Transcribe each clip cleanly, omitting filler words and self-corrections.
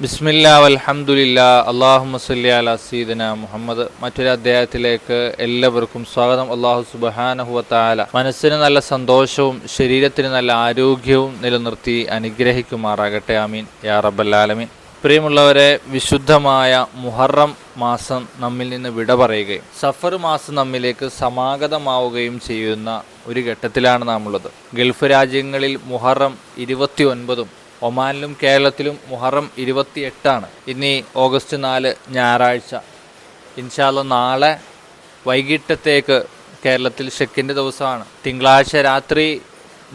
ബിസ്മില്ലാ വൽഹംദുലില്ലാ അല്ലാഹുമ്മ സ്വല്ലി അലാ സയ്യിദിനാ മുഹമ്മദ്. മറ്റൊരു അധ്യായത്തിലേക്ക് എല്ലാവർക്കും സ്വാഗതം. അല്ലാഹു സുബ്ഹാനഹു വ തആല മനസ്സിന് നല്ല സന്തോഷവും ശരീരത്തിന് നല്ല ആരോഗ്യവും നിലനിർത്തി അനുഗ്രഹിക്കുമാറാകട്ടെ. ആമീൻ യാ റബ്ബൽ ആലമീൻ. പ്രിയമുള്ളവരെ, വിശുദ്ധമായ മുഹറം മാസം നമ്മിൽ നിന്ന് വിട പറയുകയും സഫർ മാസം നമ്മിലേക്ക് സമാഗതമാവുകയും ചെയ്യുന്ന ഒരു ഘട്ടത്തിലാണ് നാം ഉള്ളത്. ഗൾഫ് രാജ്യങ്ങളിൽ മുഹറം 29 ഒമാനിലും കേരളത്തിലും മുഹറം 28. ഇനി ഓഗസ്റ്റ് 4 ഞായറാഴ്ച. ഇൻഷാ അല്ലാഹ് നാളെ വൈകിട്ടത്തേക്ക് കേരളത്തിൽ ഷെക്കിൻ്റെ ദിവസമാണ്. തിങ്കളാഴ്ച രാത്രി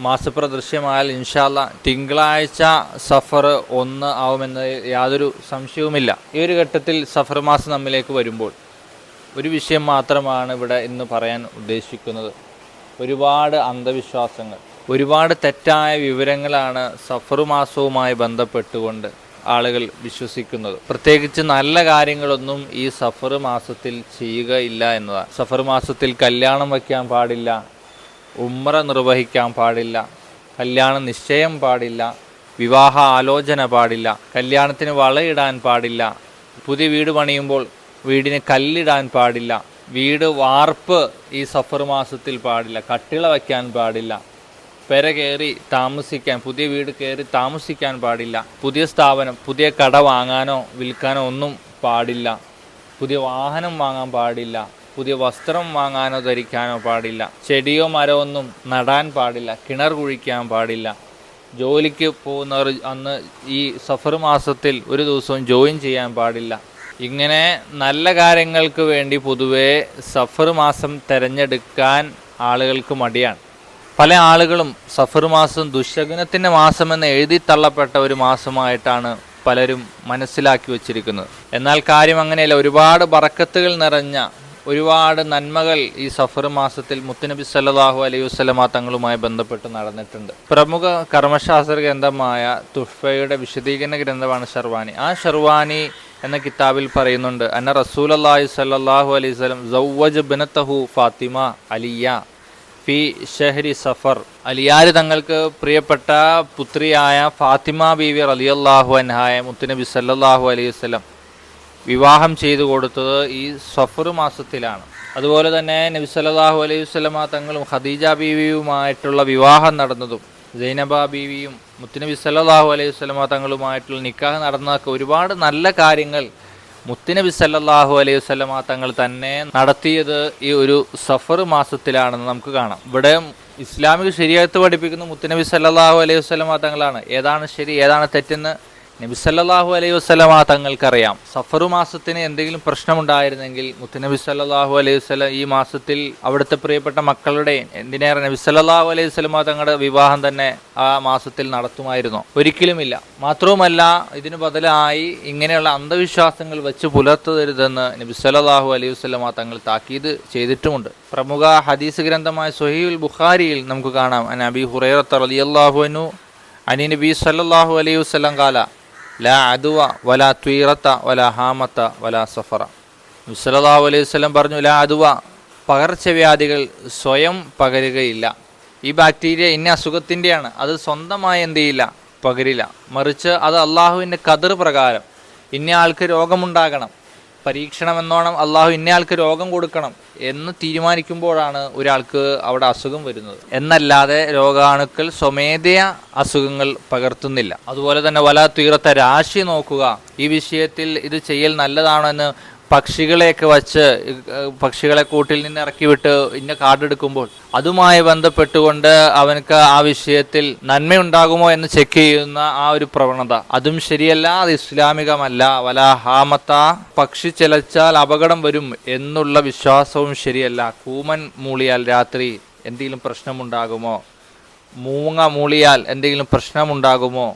മാസപ്രദൃശ്യമായാൽ ഇൻഷാ അല്ലാഹ് തിങ്കളാഴ്ച സഫർ 1 ആവുമെന്ന് യാതൊരു സംശയവുമില്ല. ഈ ഒരു ഘട്ടത്തിൽ സഫർ മാസം നമ്മിലേക്ക് വരുമ്പോൾ ഒരു വിഷയം മാത്രമാണ് ഇവിടെ ഇന്ന് പറയാൻ ഉദ്ദേശിക്കുന്നത്. ഒരുപാട് അന്ധവിശ്വാസങ്ങൾ, ഒരുപാട് തെറ്റായ വിവരങ്ങളാണ് സഫർ മാസവുമായി ബന്ധപ്പെട്ടുകൊണ്ട് ആളുകൾ വിശ്വസിക്കുന്നത്. പ്രത്യേകിച്ച് നല്ല കാര്യങ്ങളൊന്നും ഈ സഫർ മാസത്തിൽ ചെയ്യുകയില്ല എന്നതാണ്. സഫർ മാസത്തിൽ കല്യാണം വയ്ക്കാൻ പാടില്ല, ഉംറ നിർവഹിക്കാൻ പാടില്ല, കല്യാണ നിശ്ചയം പാടില്ല, വിവാഹ ആലോചന പാടില്ല, കല്യാണത്തിന് വളയിടാൻ പാടില്ല, പുതിയ വീട് പണിയുമ്പോൾ വീടിന് കല്ലിടാൻ പാടില്ല, വീട് വാർപ്പ് ഈ സഫർ മാസത്തിൽ പാടില്ല, കട്ടിള വയ്ക്കാൻ പാടില്ല, പെര കയറി താമസിക്കാൻ, പുതിയ വീട് കയറി താമസിക്കാൻ പാടില്ല, പുതിയ സ്ഥാപനം, പുതിയ കട വാങ്ങാനോ വിൽക്കാനോ ഒന്നും പാടില്ല, പുതിയ വാഹനം വാങ്ങാൻ പാടില്ല, പുതിയ വസ്ത്രം വാങ്ങാനോ ധരിക്കാനോ പാടില്ല, ചെടിയോ മരമോ ഒന്നും നടാൻ പാടില്ല, കിണർ കുഴിക്കാൻ പാടില്ല, ജോലിക്ക് പോകുന്നവർ അന്ന് ഈ സഫർ മാസത്തിൽ ഒരു ദിവസവും ജോയിൻ ചെയ്യാൻ പാടില്ല. ഇങ്ങനെ നല്ല കാര്യങ്ങൾക്ക് വേണ്ടി പൊതുവേ സഫർ മാസം തിരഞ്ഞെടുക്കാൻ ആളുകൾക്ക് മടിയാണ്. പല ആളുകളും സഫർ മാസം ദുശകുനത്തിൻ്റെ മാസമെന്ന് എഴുതി തള്ളപ്പെട്ട ഒരു മാസമായിട്ടാണ് പലരും മനസ്സിലാക്കി വച്ചിരിക്കുന്നത്. എന്നാൽ കാര്യം അങ്ങനെയല്ല. ഒരുപാട് ബറക്കത്തുകൾ നിറഞ്ഞ ഒരുപാട് നന്മകൾ ഈ സഫർ മാസത്തിൽ മുത്തുനബി സല്ലല്ലാഹു അലൈഹി വസല്ലമ തങ്ങളുമായി ബന്ധപ്പെട്ട് നടന്നിട്ടുണ്ട്. പ്രമുഖ കർമ്മശാസ്ത്ര ഗ്രന്ഥമായ തുഹ്ഫയുടെ വിശദീകരണ ഗ്രന്ഥമാണ് ഷർവാനി. ആ ഷർവാനി എന്ന കിതാബിൽ പറയുന്നുണ്ട്, അന്ന റസൂലുള്ളാഹി സ്വല്ലല്ലാഹു അലൈഹി വസല്ലം സവ്വജ ബിനതഹു ഫാത്തിമ അലിയ ഫി ഷഹരി സഫർ. അലിയാർ തങ്ങൾക്ക് പ്രിയപ്പെട്ട പുത്രിയായ ഫാത്തിമ ബീവി റളിയല്ലാഹു അൻഹായ മുത്തുനബി സല്ലല്ലാഹു അലൈഹി വസല്ലം വിവാഹം ചെയ്തു കൊടുത്തത് ഈ സഫർ മാസത്തിലാണ്. അതുപോലെ തന്നെ നബി സല്ലല്ലാഹു അലൈഹി വസല്ലമ തങ്ങളും ഖദീജ ബീവിയുമായിട്ടുള്ള വിവാഹം നടന്നതും സൈനബ ബീവിയും മുത്തുനബി സല്ലല്ലാഹു അലൈഹി വസല്ലമ തങ്ങളുമായിട്ടുള്ള നിക്കാഹ് നടന്നതൊക്കെ ഒരുപാട് നല്ല കാര്യങ്ങൾ മുത്തുനബി സല്ലല്ലാഹു അലൈഹി വസല്ലമ തങ്ങൾ തന്നെ നടത്തിയത് ഈ ഒരു സഫർ മാസത്തിലാണെന്ന് നമുക്ക് കാണാം. ഇവിടെ ഇസ്ലാമിക ശരീഅത്ത് പഠിപ്പിക്കുന്ന മുത്തുനബി സല്ലല്ലാഹു അലൈഹി വസല്ലമ തങ്ങളാണ്. ഏതാണ് ശരി ഏതാണ് തെറ്റെന്ന് നബി സല്ലല്ലാഹു അലൈഹി വസല്ലമ തങ്ങൾക്കറിയാം. സഫർ മാസത്തിന് എന്തെങ്കിലും പ്രശ്നമുണ്ടായിരുന്നെങ്കിൽ മുത്തുനബി സല്ലല്ലാഹു അലൈഹി വസല്ലം ഈ മാസത്തിൽ അവിടുത്തെ പ്രിയപ്പെട്ട മക്കളുടെ, എന്തിനേറെ നബി സല്ലല്ലാഹു അലൈഹി വസല്ലമ തങ്ങളുടെ വിവാഹം തന്നെ ആ മാസത്തിൽ നടത്തുമായിരുന്നു? ഒരിക്കലുമില്ല. മാത്രവുമല്ല, ഇതിന് ബദലായി ഇങ്ങനെയുള്ള അന്ധവിശ്വാസങ്ങൾ വെച്ച് പുലർത്തരുതെന്ന് നബി സല്ലല്ലാഹു അലൈഹി വസല്ലമ തങ്ങൾ താക്കീത് ചെയ്തിട്ടുമുണ്ട്. പ്രമുഖ ഹദീസ് ഗ്രന്ഥമായ സ്വഹീഹുൽ ബുഖാരിയിൽ നമുക്ക് കാണാം, അൻ അബീ ഹുറൈറ റളിയല്ലാഹു അൻഹു അനി നബി സല്ലല്ലാഹു അലൈഹി വസല്ലം ഖാല ലാ അദ്വ വലാ ത്വീറത വലാ ഹാമത വലാ സഫറ. നബി സല്ലല്ലാഹു അലൈഹി വസല്ലം പറഞ്ഞു, ലാ അദ്വ, പകർച്ചവ്യാധികൾ സ്വയം പകരുകയില്ല. ഈ ബാക്ടീരിയ ഇന്ന അസുഖത്തിൻ്റെയാണ്, അത് സ്വന്തമായി എന്ത് ചെയ്യില്ല, പകരില്ല. മറിച്ച് അത് അള്ളാഹുവിൻ്റെ ഖദർ പ്രകാരം ഇന്നയാൾക്ക് രോഗമുണ്ടാകണം, പരീക്ഷണം എന്നോണം അള്ളാഹു ഇന്നയാൾക്ക് രോഗം കൊടുക്കണം എന്ന് തീരുമാനിക്കുമ്പോഴാണ് ഒരാൾക്ക് അവിടെ അസുഖം വരുന്നത്. എന്നല്ലാതെ രോഗാണുക്കൾ സ്വമേധയാ അസുഖങ്ങൾ പകർത്തുന്നില്ല. അതുപോലെ തന്നെ വലാ തീറത്ത, രാശി നോക്കുക. ഈ വിഷയത്തിൽ ഇത് ചെയ്യൽ നല്ലതാണോ എന്ന് പക്ഷികളെയൊക്കെ വച്ച്, പക്ഷികളെ കൂട്ടിൽ നിന്ന് ഇറക്കി വിട്ട് ഇന്ന കാർഡെടുക്കുമ്പോൾ അതുമായി ബന്ധപ്പെട്ടുകൊണ്ട് അവനക്ക് ആ വിഷയത്തിൽ നന്മയുണ്ടാകുമോ എന്ന് ചെക്ക് ചെയ്യുന്ന ആ ഒരു പ്രവണത, അതും ശരിയല്ല, അത് ഇസ്ലാമികമല്ല. വലാ ഹാമത്ത, പക്ഷി ചിലച്ചാൽ അപകടം വരും എന്നുള്ള വിശ്വാസവും ശരിയല്ല. കൂമൻ മൂളിയാൽ രാത്രി എന്തെങ്കിലും പ്രശ്നമുണ്ടാകുമോ, മൂങ്ങ മൂളിയാൽ എന്തെങ്കിലും പ്രശ്നമുണ്ടാകുമോ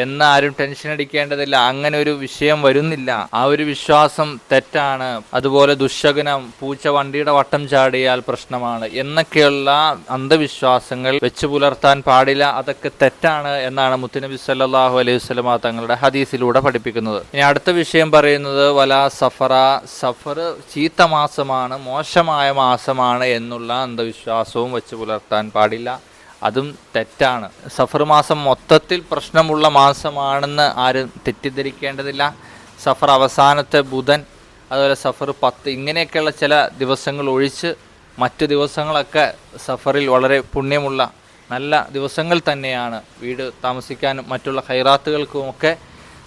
എന്ന് ആരും ടെൻഷൻ അടിക്കേണ്ടതില്ല. അങ്ങനെ ഒരു വിഷയം വരുന്നില്ല. ആ ഒരു വിശ്വാസം തെറ്റാണ്. അതുപോലെ ദുശകുനം, പൂച്ച വണ്ടിയുടെ വട്ടം ചാടിയാൽ പ്രശ്നമാണ് എന്നൊക്കെയുള്ള അന്ധവിശ്വാസങ്ങൾ വെച്ച് പുലർത്താൻ പാടില്ല. അതൊക്കെ തെറ്റാണ് എന്നാണ് മുത്തുനബി സല്ലല്ലാഹു അലൈഹി വസല്ലമ തങ്ങളുടെ ഹദീസിലൂടെ പഠിപ്പിക്കുന്നത്. ഇനി അടുത്ത വിഷയം പറയുന്നത് വലാ സഫറ, സഫർ ചീത്ത മാസമാണ്, മോശമായ മാസമാണ് എന്നുള്ള അന്ധവിശ്വാസവും വെച്ച് പുലർത്താൻ പാടില്ല. അതും തെറ്റാണ്. സഫർ മാസം മൊത്തത്തിൽ പ്രശ്നമുള്ള മാസമാണെന്ന് ആരും തെറ്റിദ്ധരിക്കേണ്ടതില്ല. സഫർ അവസാനത്തെ ബുധൻ, അതുപോലെ സഫർ 10 ഇങ്ങനെയൊക്കെയുള്ള ചില ദിവസങ്ങൾ ഒഴിച്ച് മറ്റു ദിവസങ്ങളൊക്കെ സഫറിൽ വളരെ പുണ്യമുള്ള നല്ല ദിവസങ്ങൾ തന്നെയാണ്. വീട് താമസിക്കാനും മറ്റുള്ള ഖൈറാത്തുകൾക്കുമൊക്കെ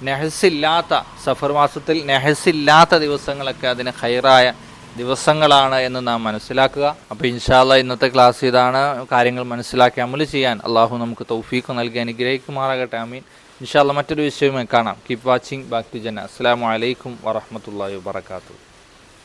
നെഹസില്ലാത്ത സഫർ മാസത്തിൽ നെഹസില്ലാത്ത ദിവസങ്ങളൊക്കെ അതിന് ഖൈറായ ദിവസങ്ങളാണ് എന്ന് നാം മനസ്സിലാക്കുക. അപ്പോൾ ഇൻഷാ അല്ലാഹ് ഇന്നത്തെ ക്ലാസ് ഇതാണ്. കാര്യങ്ങൾ മനസ്സിലാക്കി അമൽ ചെയ്യാൻ അള്ളാഹു നമുക്ക് തൗഫീഖ് നൽകി അനുഗ്രഹിക്കുമാറാകട്ടെ. ആമീൻ. ഇൻഷാ അല്ലാഹ് മറ്റൊരു വിഷയവുമായി കാണാം. കീപ് വാച്ചിങ് ബാക്ക് ടു ജന്ന. അസ്സലാമു അലൈക്കും വറഹ്മത്തുള്ളാഹി വബറകാതുഹു.